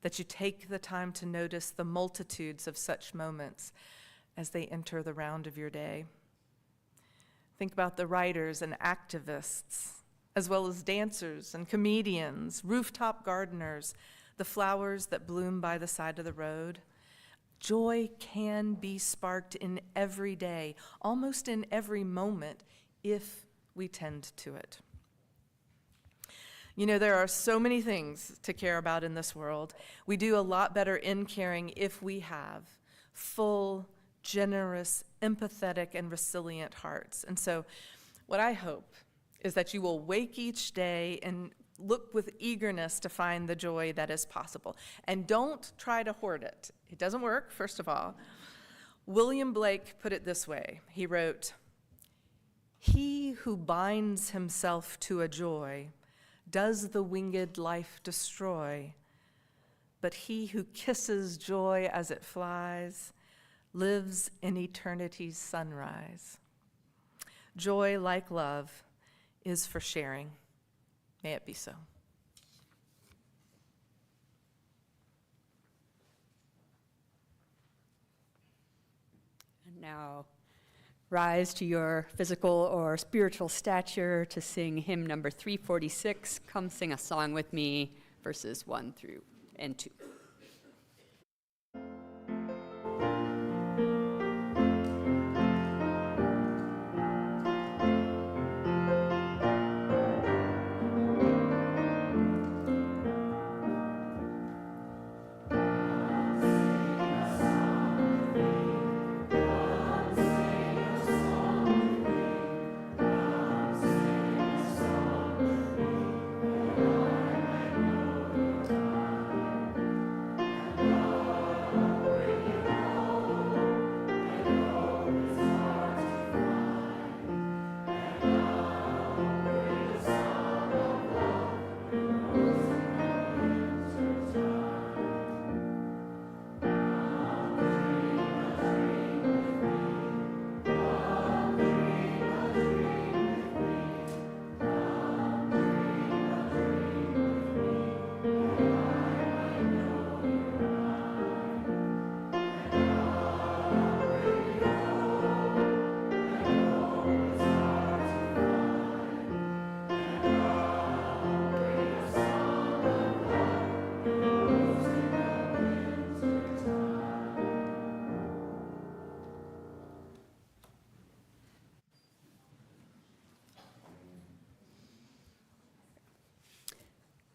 that you take the time to notice the multitudes of such moments as they enter the round of your day. Think about the writers and activists, as well as dancers and comedians, rooftop gardeners, the flowers that bloom by the side of the road. Joy can be sparked in every day, almost in every moment, if we tend to it. You know, there are so many things to care about in this world. We do a lot better in caring if we have full, generous, empathetic, and resilient hearts. And so what I hope is that you will wake each day and look with eagerness to find the joy that is possible. And don't try to hoard it. It doesn't work, first of all. William Blake put it this way. He wrote, "He who binds himself to a joy does the winged life destroy, but he who kisses joy as it flies lives in eternity's sunrise." Joy, like love, is for sharing. May it be so. And now, rise to your physical or spiritual stature to sing hymn number 346. Come sing a song with me, verses 1 through and 2.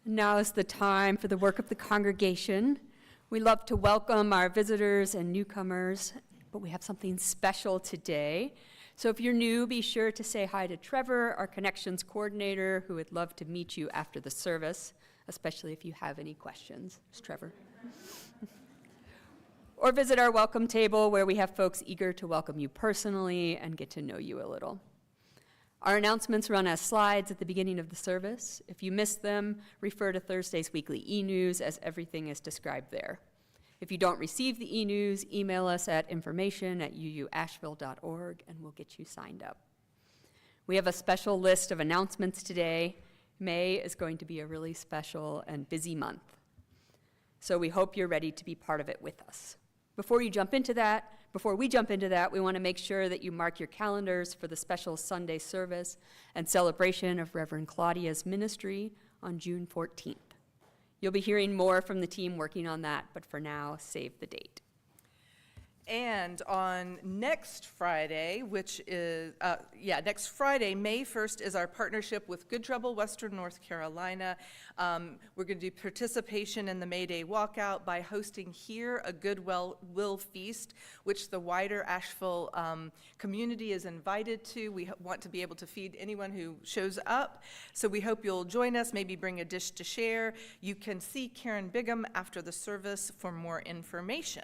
Now is the time for the work of the congregation. We love to welcome our visitors and newcomers, but we have something special today. So if you're new, be sure to say hi to Trevor, our connections coordinator, who would love to meet you after the service, especially if you have any questions. There's Trevor. Or visit our welcome table where we have folks eager to welcome you personally and get to know you a little. Our announcements run as slides at the beginning of the service. If you missed them, refer to Thursday's weekly e-news as everything is described there. If you don't receive the e-news, email us at information@uuasheville.org and we'll get you signed up. We have a special list of announcements today. May is going to be a really special and busy month. So we hope you're ready to be part of it with us. Before we jump into that, we want to make sure that you mark your calendars for the special Sunday service and celebration of Reverend Claudia's ministry on June 14th. You'll be hearing more from the team working on that, but for now, save the date. And on next Friday, next Friday, May 1st, is our partnership with Good Trouble, Western North Carolina. We're going to do participation in the May Day walkout by hosting here a Goodwill feast, which the wider Asheville community is invited to. We want to be able to feed anyone who shows up, so we hope you'll join us, maybe bring a dish to share. You can see Karen Bigham after the service for more information.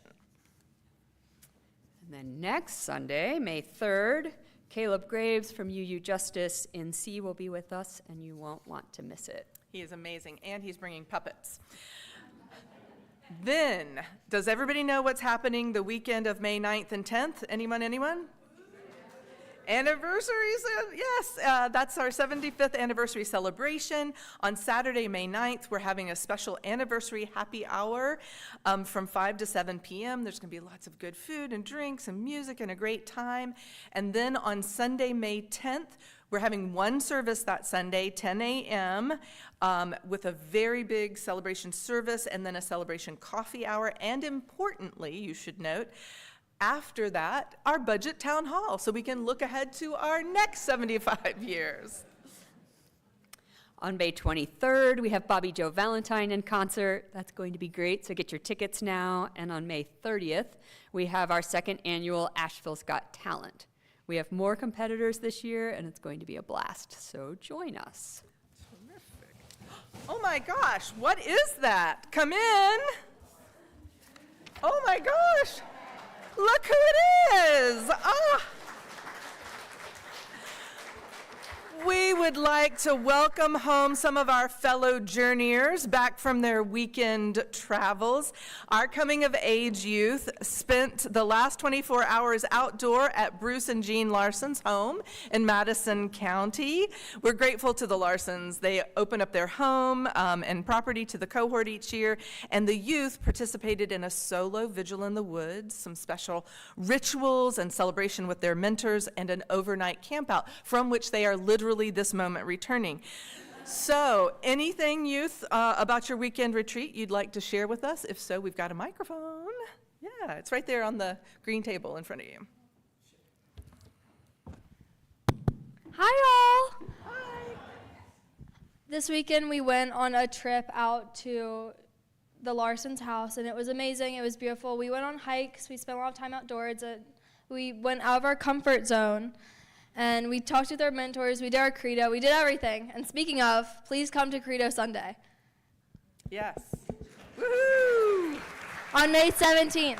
And then next Sunday, May 3rd, Caleb Graves from UU Justice in C will be with us, and you won't want to miss it. He is amazing, and he's bringing puppets. Then, does everybody know what's happening the weekend of May 9th and 10th? Anyone? Anniversaries, yes, that's our 75th anniversary celebration. On Saturday, May 9th, we're having a special anniversary happy hour from 5 to 7 p.m. There's going to be lots of good food and drinks and music and a great time. And then on Sunday, May 10th, we're having one service that Sunday, 10 a.m., with a very big celebration service and then a celebration coffee hour. And importantly, you should note, after that, our budget town hall, so we can look ahead to our next 75 years. On May 23rd, we have Bobby Joe Valentine in concert. That's going to be great, so get your tickets now. And on May 30th, we have our second annual Asheville's Got Talent. We have more competitors this year, and it's going to be a blast, so join us. Terrific. Oh my gosh, what is that? Come in. Oh my gosh. Look who it is! We would like to welcome home some of our fellow journeyers back from their weekend travels. Our coming-of-age youth spent the last 24 hours outdoor at Bruce and Jean Larson's home in Madison County. We're grateful to the Larsons. They open up their home and property to the cohort each year, and the youth participated in a solo vigil in the woods, some special rituals and celebration with their mentors, and an overnight campout from which they are literally this moment returning. So, anything, youth, about your weekend retreat you'd like to share with us? If so, we've got a microphone. Yeah, it's right there on the green table in front of you. Hi, all. Hi. This weekend we went on a trip out to the Larson's house, and it was amazing. It was beautiful. We went on hikes. We spent a lot of time outdoors. We went out of our comfort zone. And we talked with our mentors, we did our credo, we did everything. And speaking of, please come to Credo Sunday. Yes. Woohoo! On May 17th.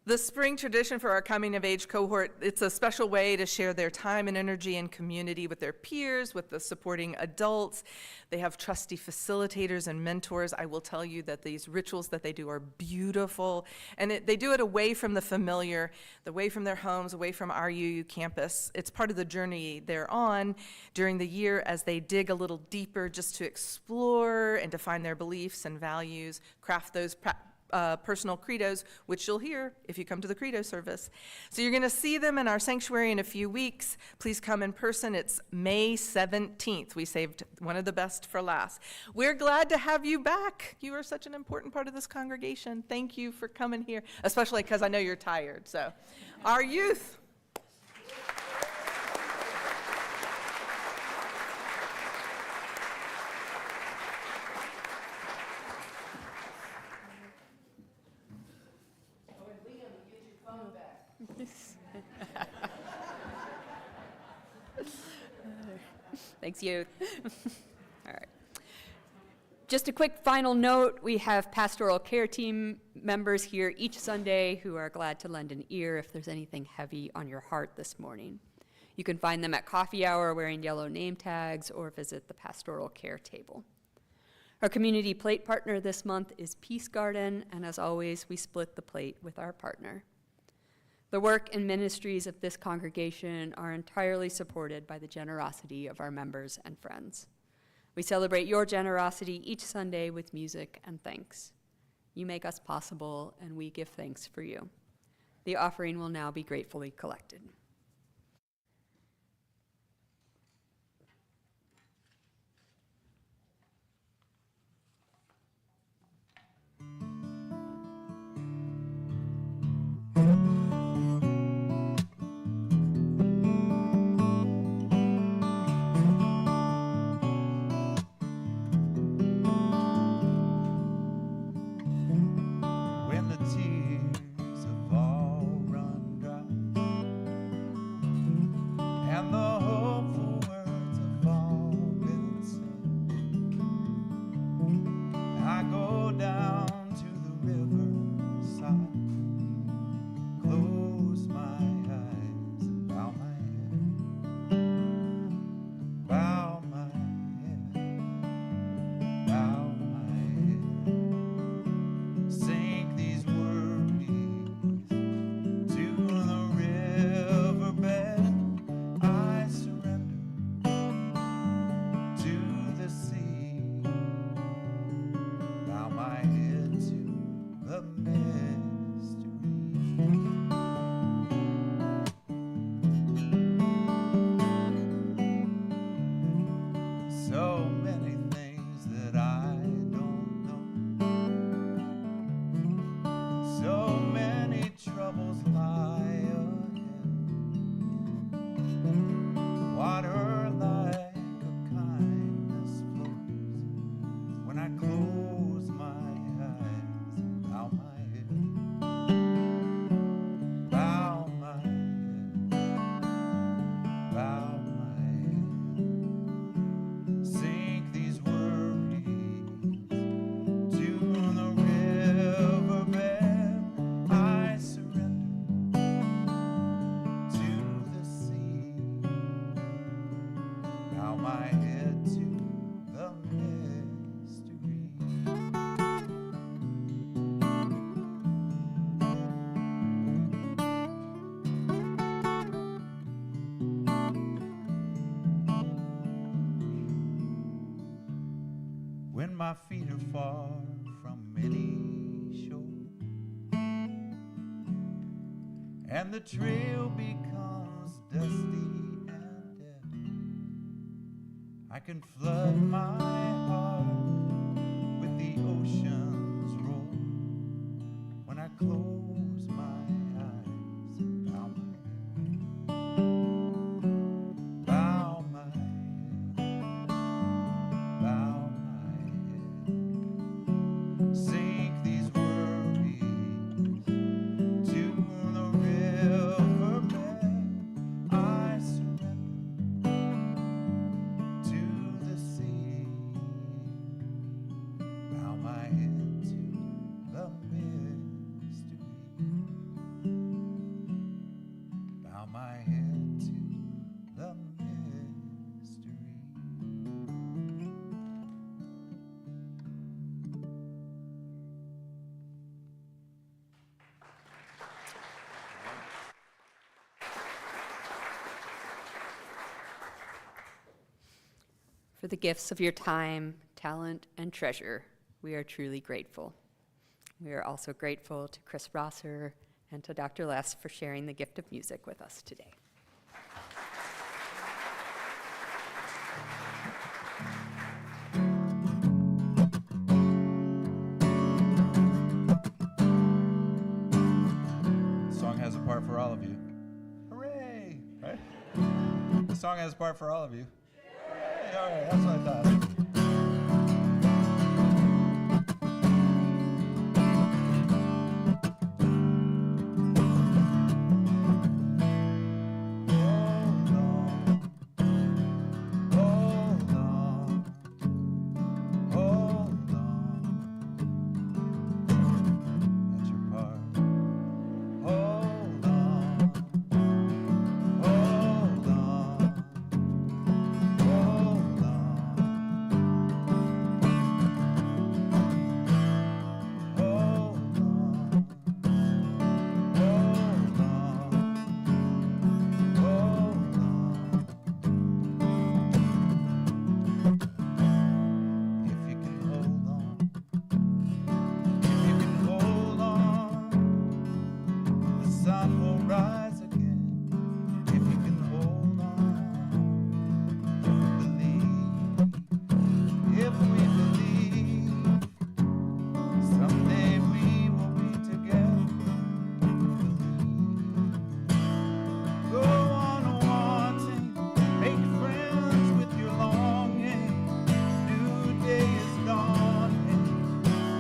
The spring tradition for our coming-of-age cohort, it's a special way to share their time and energy and community with their peers, with the supporting adults. They have trusty facilitators and mentors. I will tell you that these rituals that they do are beautiful, and they do it away from the familiar, away from their homes, away from our UU campus. It's part of the journey they're on during the year as they dig a little deeper just to explore and define their beliefs and values, craft those personal credos, which you'll hear if you come to the credo service. So you're going to see them in our sanctuary in a few weeks. Please come in person. It's May 17th. We saved one of the best for last. We're glad to have you back. You are such an important part of this congregation. Thank you for coming here, especially because I know you're tired. So our youth. Thanks, youth. All right. Just a quick final note, we have pastoral care team members here each Sunday who are glad to lend an ear if there's anything heavy on your heart this morning. You can find them at coffee hour wearing yellow name tags or visit the pastoral care table. Our community plate partner this month is Peace Garden, and as always, we split the plate with our partner. The work and ministries of this congregation are entirely supported by the generosity of our members and friends. We celebrate your generosity each Sunday with music and thanks. You make us possible, and we give thanks for you. The offering will now be gratefully collected. When the tears have all run dry and the hopeful words have all been said, I go down to the riverside, close my eyes and bow my head, bow my head, bow my head. Sink these worries to the riverbed. I surrender to the sea. Bow my head to the mystery. So many things that I don't know. So many troubles lie ahead. Water like a kindness flows when I close my eyes and bow my head. Bow my head. Bow my head. Sink these worries to the riverbed. I surrender to the sea. Bow my head to the mystery. When my feet are far from any shore and the trail becomes dusty and dead, I can flood my heart with the ocean's roar when I close my eyes and bow my head. Bow my head. Bow my head. Sink these worries to the riverbed. I surrender to the sea. Bow my head to the mystery. Bow my head to the mystery. For the gifts of your time, talent, and treasure, we are truly grateful. We are also grateful to Chris Rosser and to Dr. Les for sharing the gift of music with us today. The song has a part for all of you. Hooray! Right? The song has a part for all of you. Hooray! All right, that's what I thought. rise again. If you can hold on, if we believe, someday we will be together. Go on wanting, make friends with your longing. New day is dawning,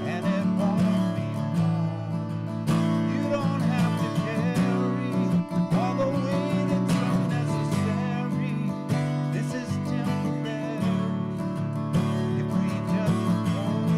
and it won't be long. You don't have to carry all the weight that's unnecessary. This is temporary if we just hold on.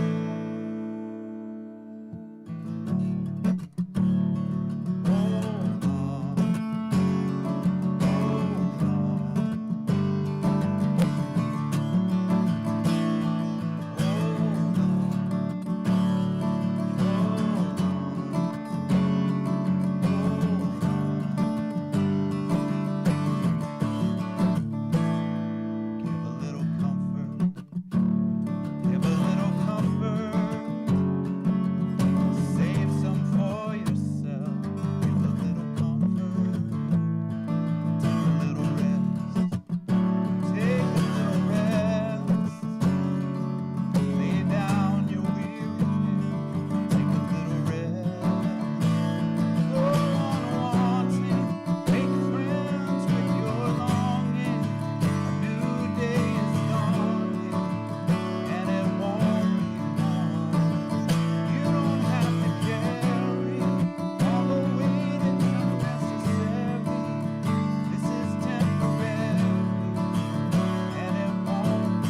Give a little comfort. Give a little comfort. Save some for yourself. Give a little comfort. Take a little rest. Take a little rest. Lay down your weary head. Take a little rest. Go on wanting. Make friends with your longing. A new day is dawning, and it won't be long. You don't have to carry all the weight that's unnecessary. This is temporary, and it won't be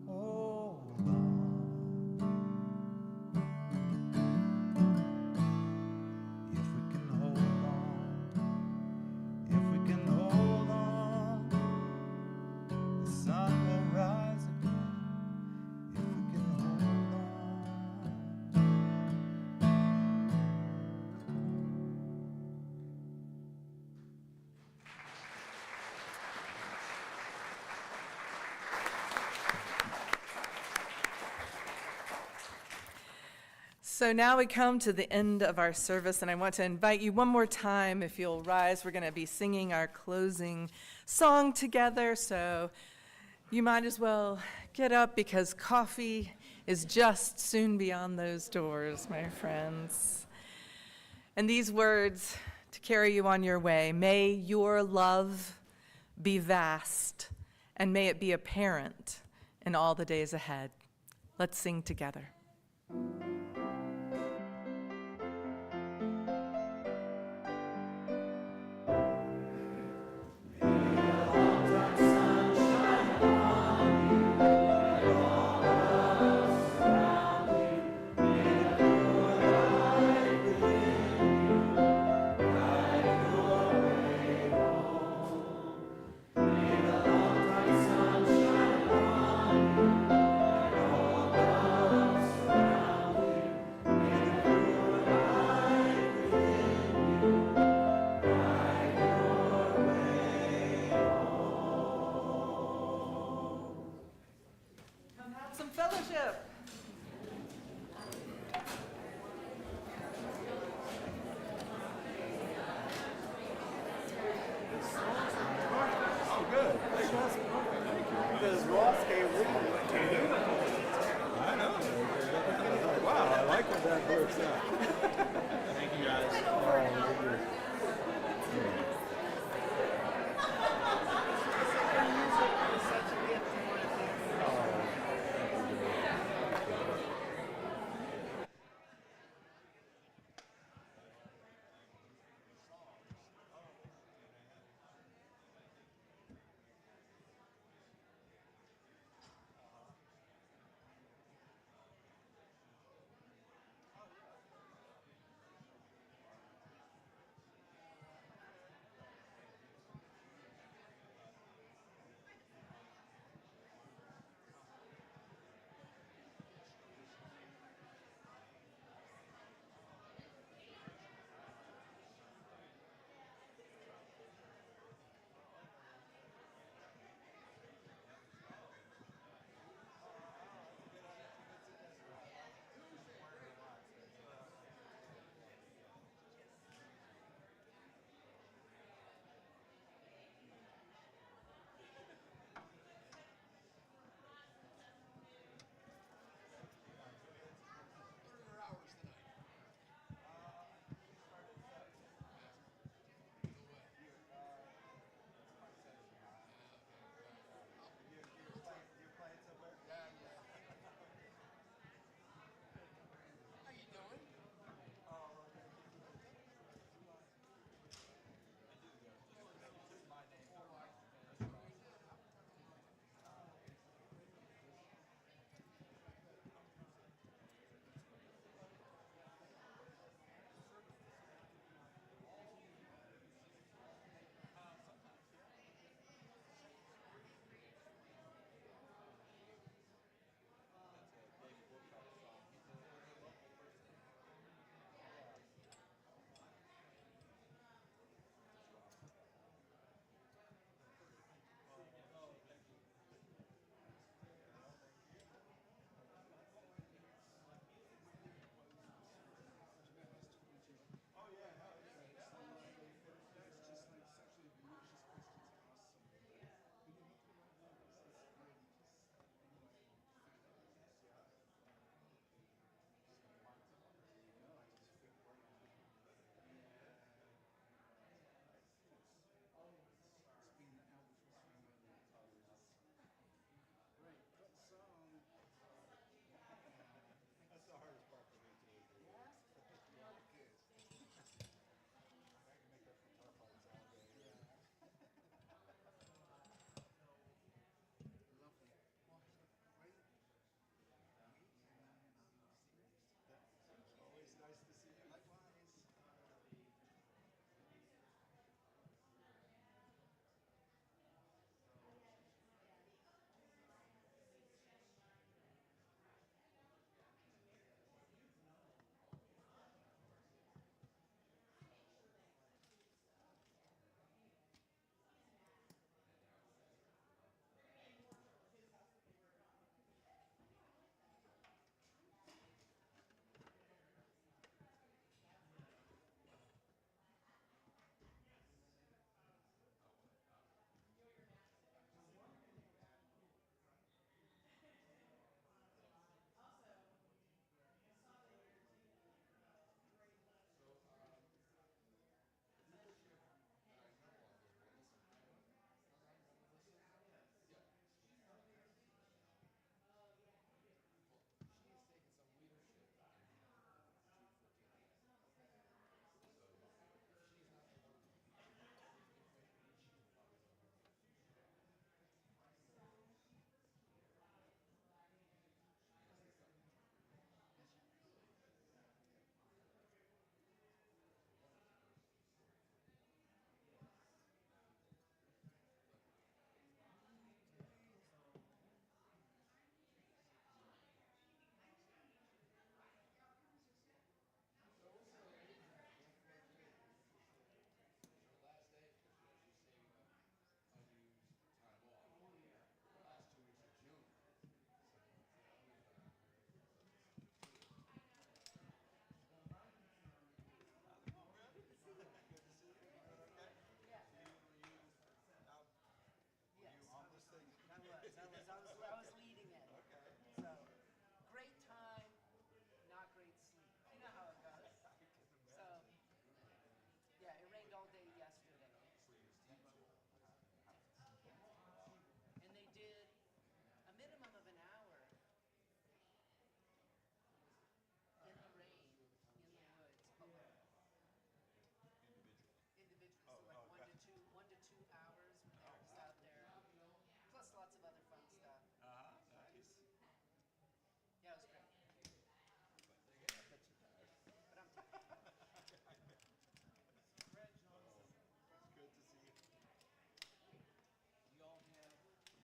hold on. If we can hold on, if we can hold on, the sun will rise again. If we can hold on. So now we come to the end of our service, and I want to invite you one more time, if you'll rise. We're going to be singing our closing song together, so you might as well get up because coffee is just soon beyond those doors, my friends. And these words to carry you on your way: may your love be vast, and may it be apparent in all the days ahead. Let's sing together. Some fellowship. Oh, good. Because Ross came with me. I know. Wow, I like when that works out. Thank you, guys.